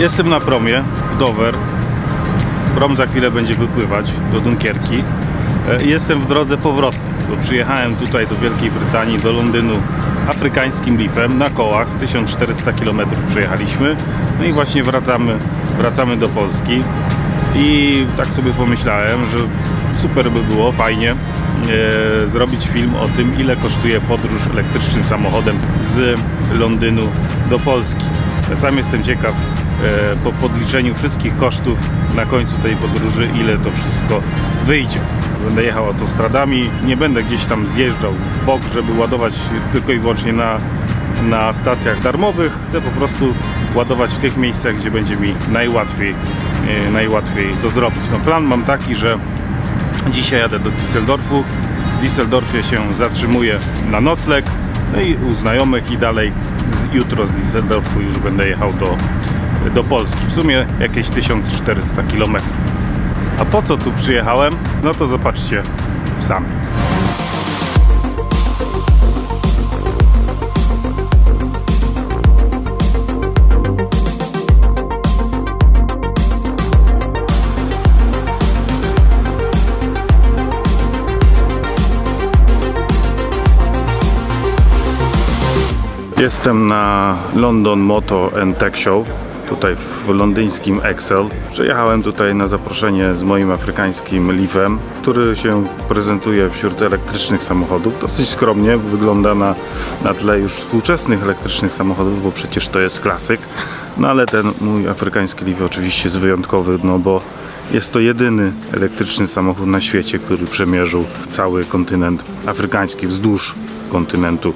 Jestem na promie w Dover. Prom za chwilę będzie wypływać do Dunkierki. Jestem w drodze powrotnej, bo przyjechałem tutaj do Wielkiej Brytanii, do Londynu afrykańskim Leafem na kołach. 1400 km przejechaliśmy. No i właśnie wracamy do Polski. I tak sobie pomyślałem, że super by było, fajnie zrobić film o tym, ile kosztuje podróż elektrycznym samochodem z Londynu do Polski. Ja sam jestem ciekaw, po podliczeniu wszystkich kosztów na końcu tej podróży, ile to wszystko wyjdzie. Będę jechał autostradami, nie będę gdzieś tam zjeżdżał w bok, żeby ładować tylko i wyłącznie na stacjach darmowych. Chcę po prostu ładować w tych miejscach, gdzie będzie mi najłatwiej to zrobić. No, plan mam taki, że dzisiaj jadę do Düsseldorfu. W Düsseldorfie się zatrzymuję na nocleg, no i u znajomych i dalej jutro z Düsseldorfu już będę jechał do Polski. W sumie jakieś 1400 km. A po co tu przyjechałem? No to zobaczcie sami. Jestem na London Motor and Tech Show, tutaj w londyńskim Excel. Przyjechałem tutaj na zaproszenie z moim afrykańskim Leafem, który się prezentuje wśród elektrycznych samochodów. Dosyć skromnie wygląda na tle już współczesnych elektrycznych samochodów, bo przecież to jest klasyk. No ale ten mój afrykański Leaf oczywiście jest wyjątkowy, no bo jest to jedyny elektryczny samochód na świecie, który przemierzył cały kontynent afrykański wzdłuż kontynentu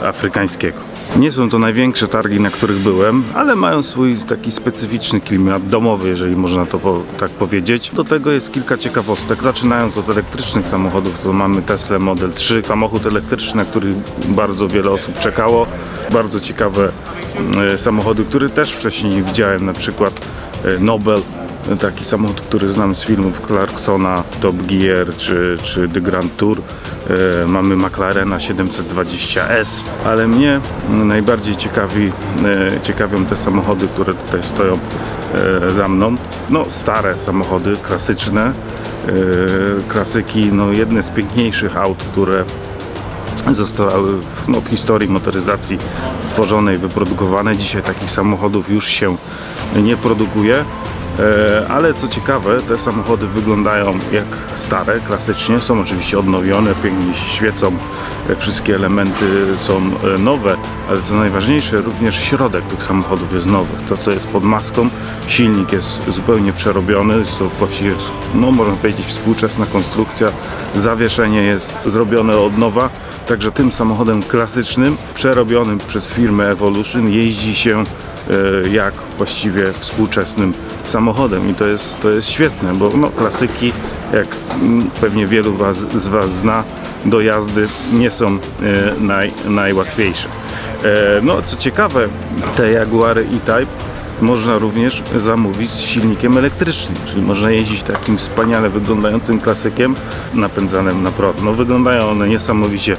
afrykańskiego. Nie są to największe targi, na których byłem, ale mają swój taki specyficzny klimat domowy, jeżeli można to tak powiedzieć. Do tego jest kilka ciekawostek. Zaczynając od elektrycznych samochodów, to mamy Tesla Model 3, samochód elektryczny, na który bardzo wiele osób czekało. Bardzo ciekawe samochody, które też wcześniej nie widziałem, na przykład Nobel. Taki samochód, który znam z filmów Clarksona, Top Gear czy The Grand Tour. Mamy McLarena 720S, ale mnie najbardziej ciekawią te samochody, które tutaj stoją za mną. No stare samochody, klasyczne, klasyki, no jedne z piękniejszych aut, które zostały w historii motoryzacji stworzone i wyprodukowane. Dzisiaj takich samochodów już się nie produkuje. Ale co ciekawe, te samochody wyglądają jak stare, klasycznie, są oczywiście odnowione, pięknie się świecą, wszystkie elementy są nowe, ale co najważniejsze, również środek tych samochodów jest nowy. To, co jest pod maską, silnik jest zupełnie przerobiony, jest to właściwie, no można powiedzieć, współczesna konstrukcja, zawieszenie jest zrobione od nowa, także tym samochodem klasycznym, przerobionym przez firmę Evolution, jeździ się jak właściwie współczesnym samochodem i to jest świetne, bo no, klasyki, jak pewnie wielu z Was zna, do jazdy nie są najłatwiejsze. No co ciekawe, te Jaguary E-Type można również zamówić z silnikiem elektrycznym, czyli można jeździć takim wspaniale wyglądającym klasykiem napędzanym na prąd. No wyglądają one niesamowicie.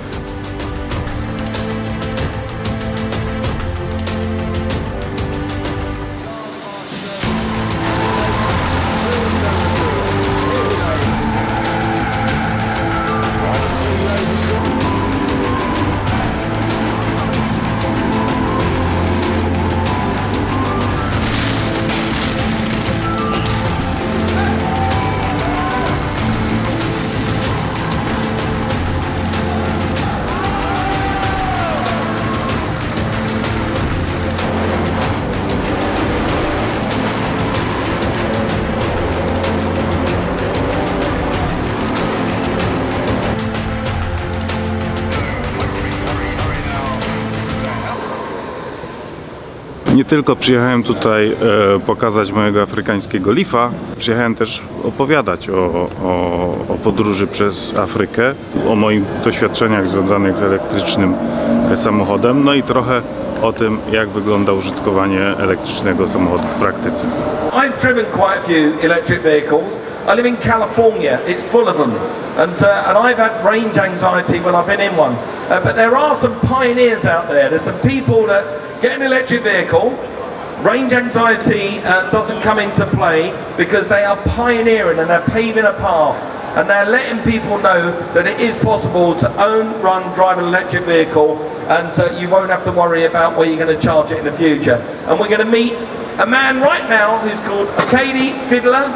Nie tylko przyjechałem tutaj pokazać mojego afrykańskiego Leafa, przyjechałem też opowiadać o podróży przez Afrykę, o moich doświadczeniach związanych z elektrycznym samochodem, no i trochę o tym, jak wygląda użytkowanie elektrycznego samochodu w praktyce. I've driven quite a few electric vehicles. I live in California, it's full of them, and I've had range anxiety when I've been in one. But there are some pioneers out there. There's some people that get an electric vehicle, range anxiety doesn't come into play because they are pioneering and they're paving a path and they're letting people know that it is possible to own, run, drive an electric vehicle, and you won't have to worry about where you're going to charge it in the future. And we're going to meet a man right now who's called Arkady Fiedler.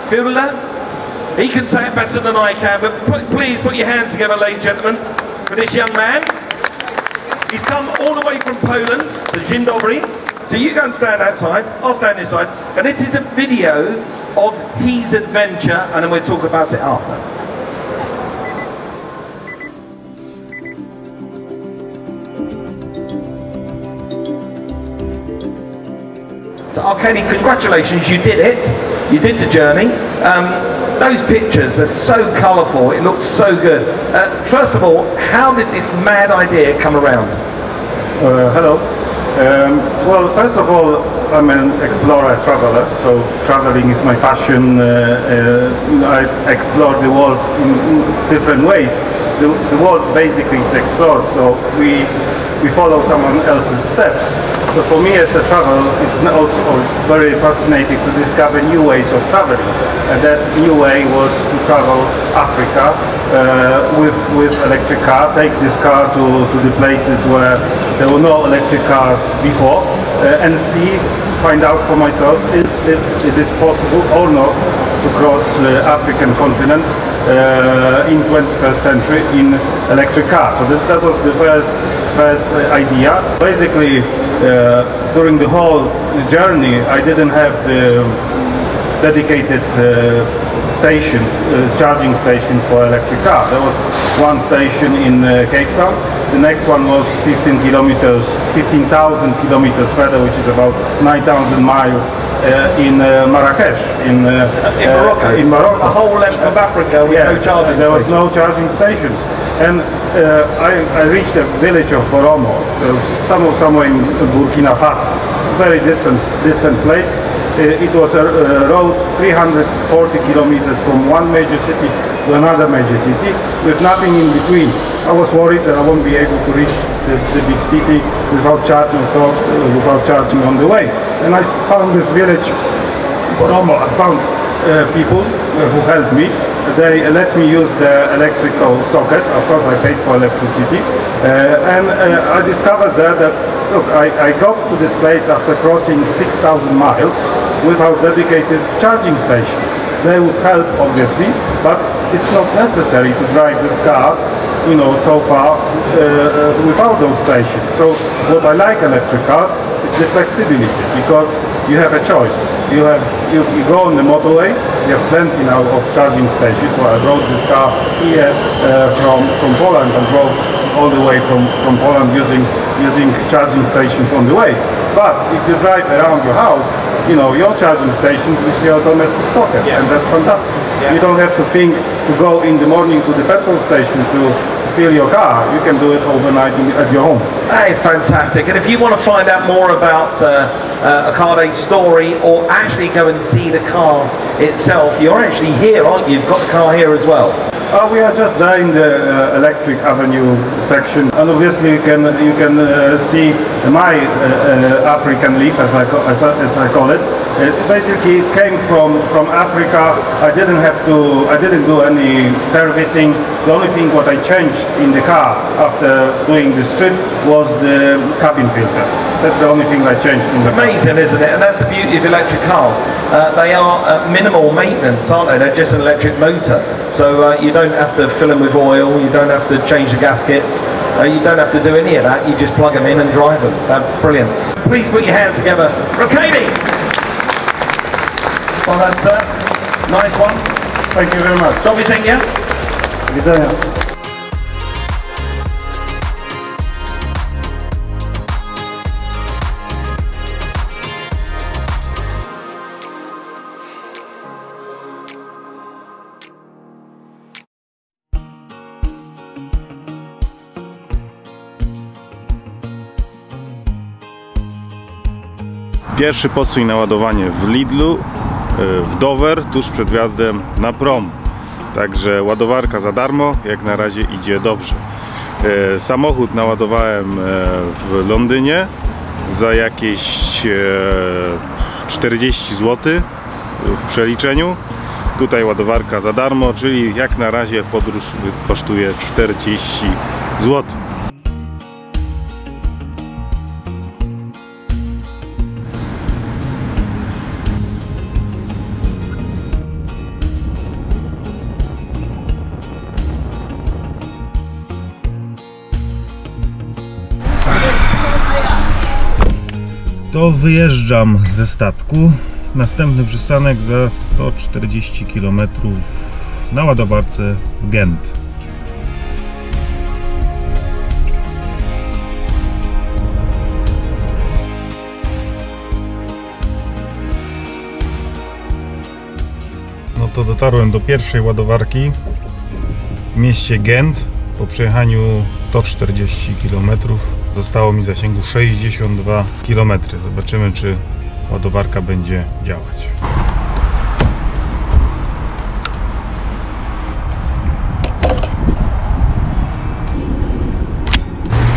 He can say it better than I can, but please put your hands together, ladies and gentlemen, for this young man. He's come all the way from Poland to Dzień Dobry. So you go and stand outside, I'll stand this side, and this is a video of his adventure, and then we'll talk about it after. So Arkady, congratulations, you did it. You did the journey. Those pictures are so colourful, it looks so good. First of all, how did this mad idea come around? Hello. Well, first of all, I'm an explorer, traveler, so traveling is my passion. I explore the world in different ways. The world basically is explored, so we follow someone else's steps. So for me as a traveler, it's also very fascinating to discover new ways of traveling. And that new way was to travel Africa with electric car, take this car to the places where there were no electric cars before, and find out for myself if it is possible or not to cross the African continent in 21st century in electric car. So that was the first idea. Basically, during the whole journey, I didn't have the dedicated stations, charging stations for electric car. There was one station in Cape Town. The next one was 15,000 kilometers further, which is about 9,000 miles in Marrakesh, in Morocco. In Morocco. The whole length of Africa with no charging there was stations. no charging stations. And I reached the village of Boromo. There was somewhere in Burkina Faso, very distant place. It was a road 340 kilometers from one major city to another major city with nothing in between. I was worried that I won't be able to reach the big city without charging, of course, without charging on the way. And I found this village, Boromo. I found people who helped me. They let me use the electrical socket. Of course, I paid for electricity. And I discovered there that, look, I got to this place after crossing 6,000 miles without dedicated charging station. They would help, obviously, but it's not necessary to drive this car, you know, so far without those stations. So what I like electric cars is the flexibility, because you have a choice. You go on the motorway, you have plenty now of charging stations. Well, I brought this car here from Poland and drove all the way from Poland using charging stations on the way. But if you drive around your house, you know, your charging stations is your domestic socket, and that's fantastic. You don't have to think to go in the morning to the petrol station to fill your car. You can do it overnight at your home. That is fantastic. And if you want to find out more about Arkady's story, or actually go and see the car itself, you're actually here, aren't you? You've got the car here as well. We are just there in the Electric Avenue section, and obviously you can see my African leaf, as I call it. Basically, it came from Africa. I didn't do any servicing. The only thing what I changed in the car after doing this trip was the cabin filter. That's the only thing I changed in the car. It's amazing, isn't it? And that's the beauty of electric cars. They are minimal maintenance, aren't they? They're just an electric motor. So you don't have to fill them with oil, you don't have to change the gaskets, you don't have to do any of that. You just plug them in and drive them. Brilliant. Please put your hands together. Arkady! Well done, sir. Nice one. Thank you very much. Do widzenia. Widzenia. Pierwszy postój na ładowanie w Lidlu, w Dover, tuż przed wjazdem na prom. Także ładowarka za darmo, jak na razie idzie dobrze. Samochód naładowałem w Londynie za jakieś 40 zł w przeliczeniu. Tutaj ładowarka za darmo, czyli jak na razie podróż kosztuje 40 zł. To wyjeżdżam ze statku. Następny przystanek za 140 km na ładowarce w Gent. No to dotarłem do pierwszej ładowarki w mieście Gent. Po przejechaniu 140 km zostało mi zasięgu 62 km. Zobaczymy, czy ładowarka będzie działać.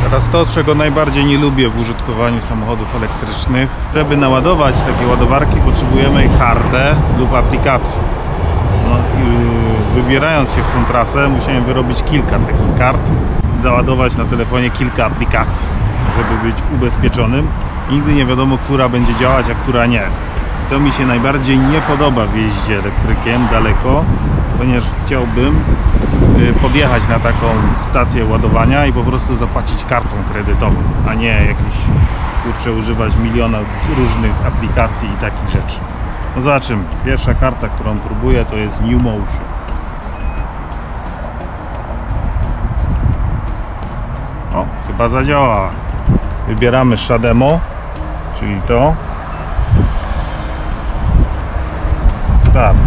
Teraz to, czego najbardziej nie lubię w użytkowaniu samochodów elektrycznych. Żeby naładować takie ładowarki, potrzebujemy kartę lub aplikację. No i wybierając się w tą trasę, musiałem wyrobić kilka takich kart i załadować na telefonie kilka aplikacji, żeby być ubezpieczonym. Nigdy nie wiadomo, która będzie działać, a która nie. To mi się najbardziej nie podoba w jeździe elektrykiem daleko, ponieważ chciałbym podjechać na taką stację ładowania i po prostu zapłacić kartą kredytową, a nie jakieś, kurczę, używać miliona różnych aplikacji i takich rzeczy. No zobaczymy. Pierwsza karta, którą próbuję, to jest New Motion. O, chyba zadziałała. Wybieramy Shademo, czyli to. Start.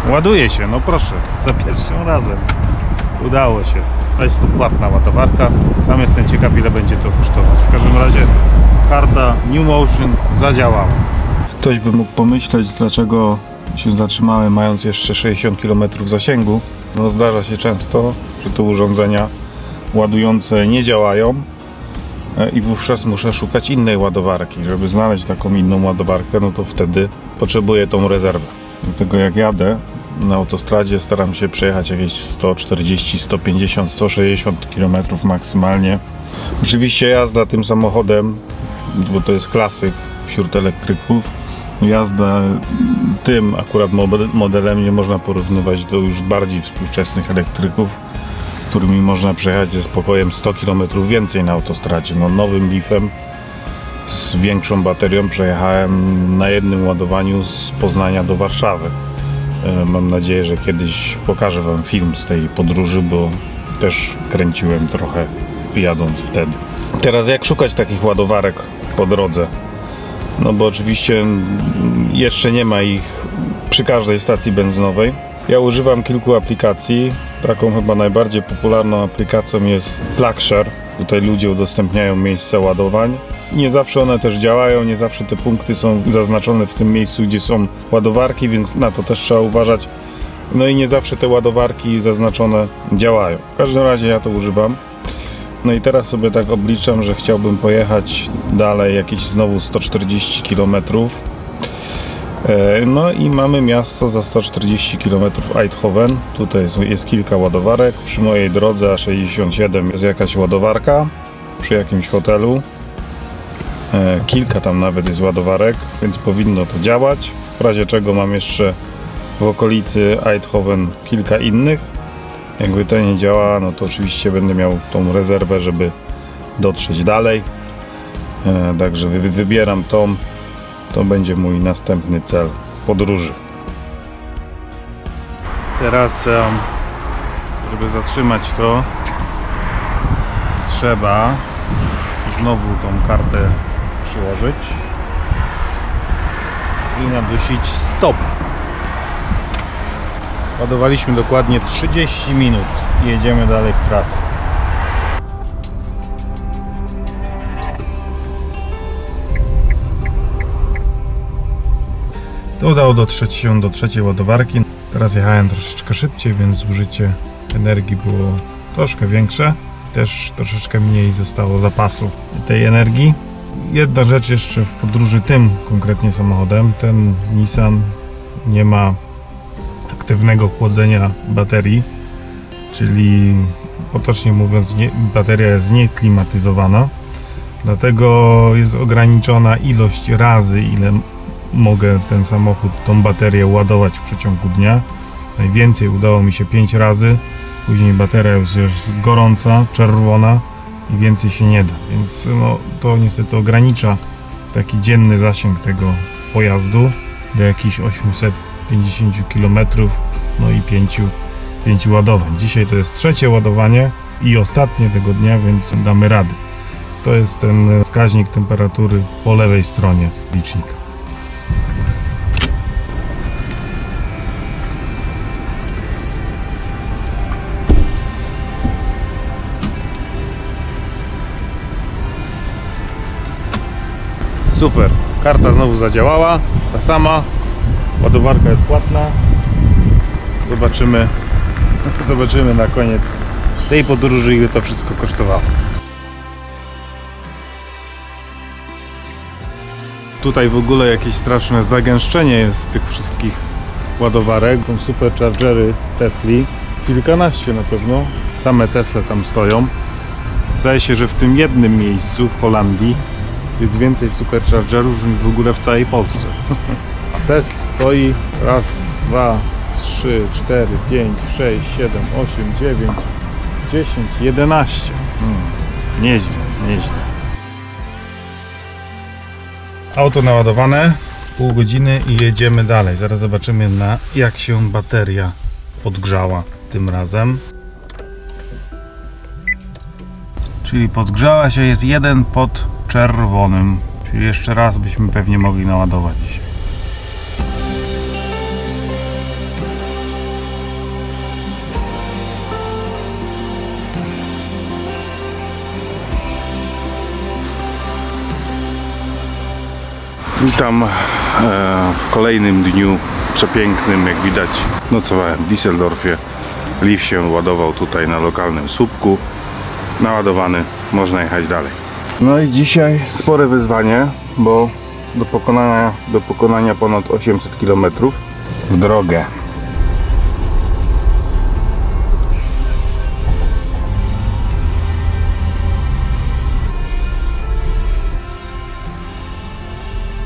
Ładuje się, no proszę, za pierwszym razem. Udało się. To jest to płatna ładowarka. Sam jestem ciekaw, ile będzie to kosztować. W każdym razie karta New Motion zadziałała. Ktoś by mógł pomyśleć, dlaczego się zatrzymałem, mając jeszcze 60 km zasięgu. No zdarza się często, że te urządzenia ładujące nie działają i wówczas muszę szukać innej ładowarki. Żeby znaleźć taką inną ładowarkę, no to wtedy potrzebuję tą rezerwę. Dlatego jak jadę na autostradzie, staram się przejechać jakieś 140, 150, 160 km maksymalnie. Oczywiście jazda tym samochodem, bo to jest klasyk wśród elektryków, jazda tym akurat modelem nie można porównywać do już bardziej współczesnych elektryków, którymi można przejechać ze spokojem 100 km więcej na autostradzie. No, nowym Leafem z większą baterią przejechałem na jednym ładowaniu z Poznania do Warszawy. Mam nadzieję, że kiedyś pokażę wam film z tej podróży, bo też kręciłem trochę jadąc wtedy. Teraz jak szukać takich ładowarek po drodze? No bo oczywiście jeszcze nie ma ich przy każdej stacji benzynowej. Ja używam kilku aplikacji. Taką chyba najbardziej popularną aplikacją jest PlugShare. Tutaj ludzie udostępniają miejsca ładowań. Nie zawsze one też działają, nie zawsze te punkty są zaznaczone w tym miejscu, gdzie są ładowarki, więc na to też trzeba uważać. No i nie zawsze te ładowarki zaznaczone działają. W każdym razie ja to używam. No i teraz sobie tak obliczam, że chciałbym pojechać dalej jakieś znowu 140 km. No i mamy miasto za 140 km Eindhoven. Tutaj jest kilka ładowarek. Przy mojej drodze A67 jest jakaś ładowarka przy jakimś hotelu. Kilka tam nawet jest ładowarek, więc powinno to działać. W razie czego mam jeszcze w okolicy Eindhoven kilka innych. Jakby to nie działa, no to oczywiście będę miał tą rezerwę, żeby dotrzeć dalej. Także wybieram tą. To będzie mój następny cel podróży. Teraz, żeby zatrzymać to, trzeba znowu tą kartę przyłożyć i nadusić stop. Ładowaliśmy dokładnie 30 minut i jedziemy dalej w trasę. To udało dotrzeć się do trzeciej ładowarki. Teraz jechałem troszeczkę szybciej, więc zużycie energii było troszkę większe. Też troszeczkę mniej zostało zapasu tej energii. Jedna rzecz jeszcze w podróży tym konkretnie samochodem. Ten Nissan nie ma aktywnego chłodzenia baterii, czyli potocznie mówiąc bateria jest nieklimatyzowana, dlatego jest ograniczona ilość razy, ile mogę ten samochód, tą baterię ładować w przeciągu dnia. Najwięcej udało mi się 5 razy, później bateria już jest gorąca, czerwona i więcej się nie da, więc no, to niestety ogranicza taki dzienny zasięg tego pojazdu do jakichś 850 km, no i 5 ładowań. Dzisiaj to jest trzecie ładowanie i ostatnie tego dnia, więc damy rady. To jest ten wskaźnik temperatury po lewej stronie licznika. Super, karta znowu zadziałała, ta sama, ładowarka jest płatna. Zobaczymy na koniec tej podróży, ile to wszystko kosztowało. Tutaj w ogóle jakieś straszne zagęszczenie jest tych wszystkich ładowarek. Są superchargery Tesli, kilkanaście na pewno, same Tesle tam stoją. Zdaje się, że w tym jednym miejscu w Holandii jest więcej superchargerów niż w ogóle w całej Polsce. A Tesla stoi raz, 2, 3, 4, 5, 6, 7, 8, 9, 10, 11. Nieźle, nieźle. Auto naładowane, pół godziny i jedziemy dalej. Zaraz zobaczymy, jak się bateria podgrzała tym razem. Czyli podgrzała się, jest 1 pod czerwonym. Czyli jeszcze raz byśmy pewnie mogli naładować dzisiaj. Witam w kolejnym dniu przepięknym. Jak widać, nocowałem w Düsseldorfie. Leaf się ładował tutaj na lokalnym słupku. Naładowany, można jechać dalej. No i dzisiaj spore wyzwanie, bo do pokonania ponad 800 km w drogę.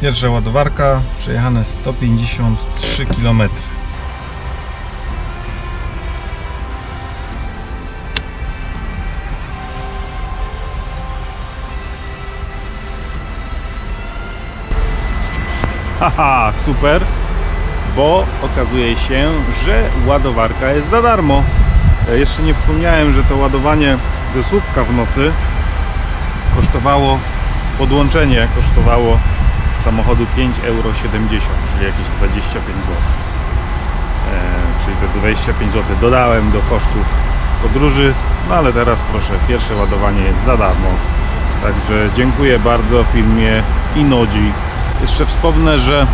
Pierwsza ładowarka, przejechane 153 km. Haha, super, bo okazuje się, że ładowarka jest za darmo. Jeszcze nie wspomniałem, że to ładowanie ze słupka w nocy kosztowało, podłączenie kosztowało samochodu 5,70 €, czyli jakieś 25 zł. Czyli te 25 zł dodałem do kosztów podróży, no ale teraz proszę, pierwsze ładowanie jest za darmo. Także dziękuję bardzo firmie Inodi. Jeszcze wspomnę, że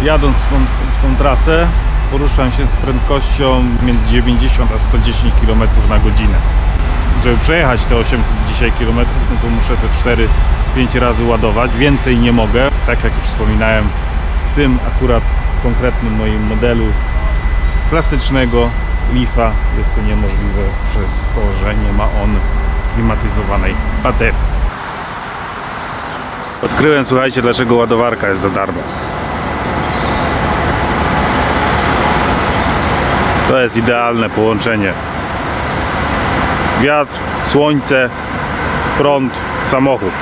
jadąc w tą trasę poruszam się z prędkością między 90 a 110 km na godzinę. Żeby przejechać te 800 dzisiaj km, no to muszę te 4-5 razy ładować, więcej nie mogę. Tak jak już wspominałem, w tym akurat konkretnym moim modelu klasycznego Leafa jest to niemożliwe przez to, że nie ma on klimatyzowanej baterii. Odkryłem, słuchajcie, dlaczego ładowarka jest za darmo. To jest idealne połączenie. Wiatr, słońce, prąd, samochód.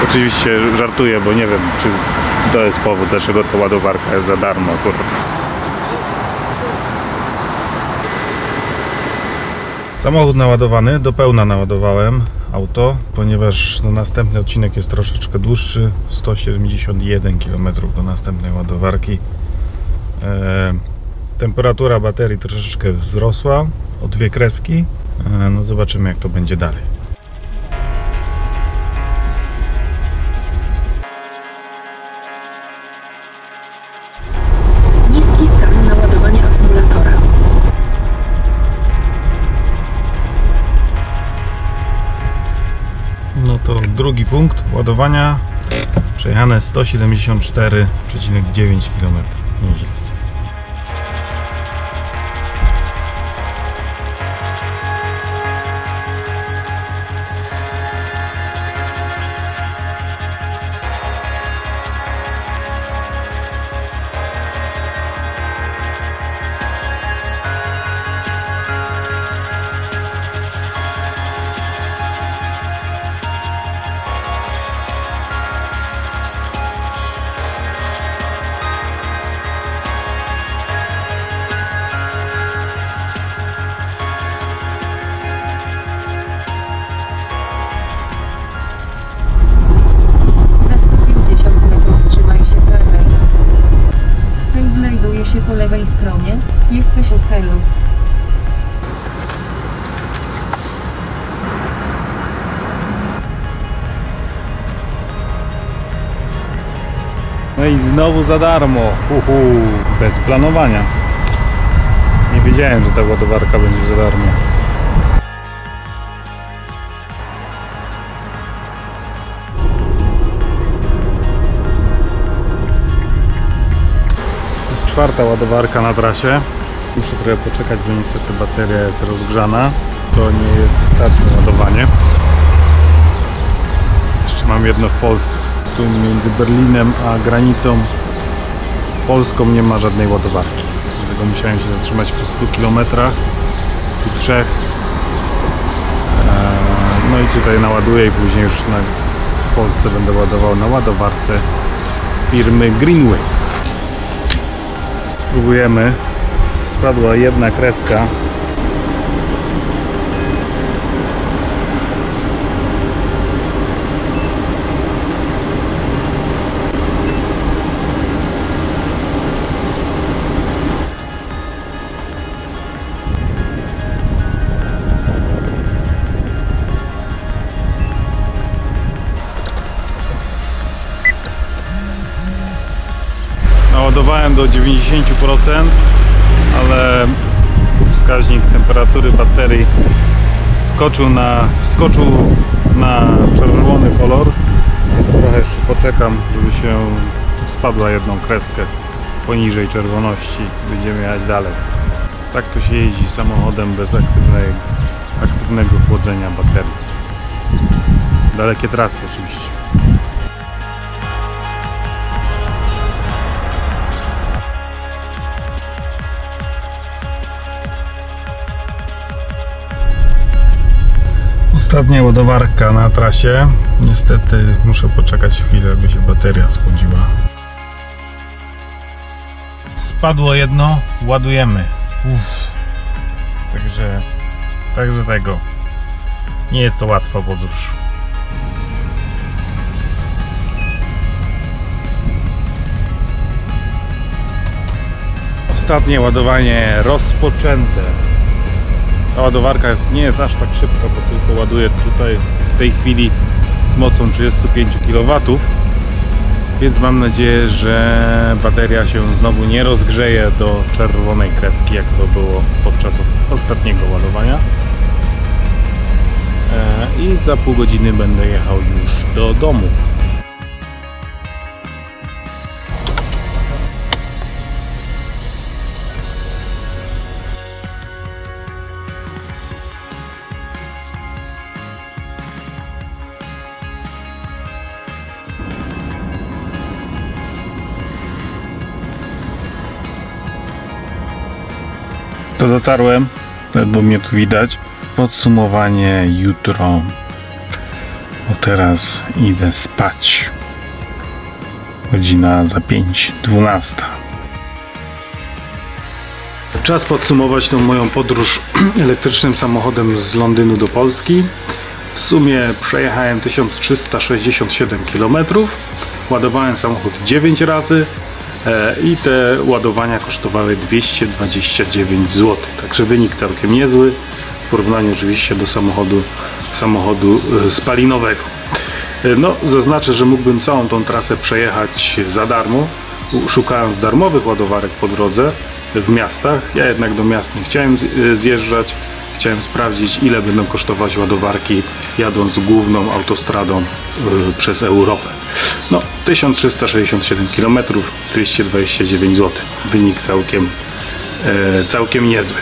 Oczywiście żartuję, bo nie wiem, czy to jest powód, dlaczego ta ładowarka jest za darmo akurat. Samochód naładowany, do pełna naładowałem auto, ponieważ następny odcinek jest troszeczkę dłuższy, 171 km do następnej ładowarki. Temperatura baterii troszeczkę wzrosła o 2 kreski. No zobaczymy, jak to będzie dalej. Niski stan naładowania akumulatora. No to drugi punkt ładowania. Przejechane 174,9 km. Nieźle. Znajduje się po lewej stronie. Jesteś u celu. No i znowu za darmo. Bez planowania. Nie wiedziałem, że ta ładowarka będzie za darmo. Czwarta ładowarka na trasie. Muszę trochę poczekać, bo niestety bateria jest rozgrzana. To nie jest ostatnie ładowanie. Jeszcze mam jedno w Polsce. Tu między Berlinem a granicą polską nie ma żadnej ładowarki. Dlatego musiałem się zatrzymać po 100 km, 103. No i tutaj naładuję i później już w Polsce będę ładował na ładowarce firmy Greenway. Spróbujemy. Spadła jedna kreska. Naładowałem do 90%, ale wskaźnik temperatury baterii wskoczył na czerwony kolor, więc trochę jeszcze poczekam, żeby się spadła jedną kreskę poniżej czerwoności. Będziemy jechać dalej. Tak to się jeździ samochodem bez aktywnego chłodzenia baterii. Dalekie trasy oczywiście. Ostatnia ładowarka na trasie. Niestety muszę poczekać chwilę, aby się bateria schłodziła. Spadło jedno, ładujemy. Także tego. Nie jest to łatwa podróż. Ostatnie ładowanie rozpoczęte. Ta ładowarka nie jest aż tak szybka, bo tylko ładuję tutaj w tej chwili z mocą 35 kW, więc mam nadzieję, że bateria się znowu nie rozgrzeje do czerwonej kreski, jak to było podczas ostatniego ładowania. I za pół godziny będę jechał już do domu. To dotarłem, ledwo mnie tu widać. Podsumowanie jutro. Bo teraz idę spać. Godzina za 5:12. Czas podsumować tą moją podróż elektrycznym samochodem z Londynu do Polski. W sumie przejechałem 1367 km. Ładowałem samochód 9 razy. I te ładowania kosztowały 229 zł, także wynik całkiem niezły w porównaniu oczywiście do samochodu spalinowego. No, zaznaczę, że mógłbym całą tą trasę przejechać za darmo, szukając darmowych ładowarek po drodze w miastach. Ja jednak do miast nie chciałem zjeżdżać, Chciałem sprawdzić, ile będą kosztować ładowarki jadąc główną autostradą przez Europę. No, 1367 km, 229 zł. Wynik całkiem niezły.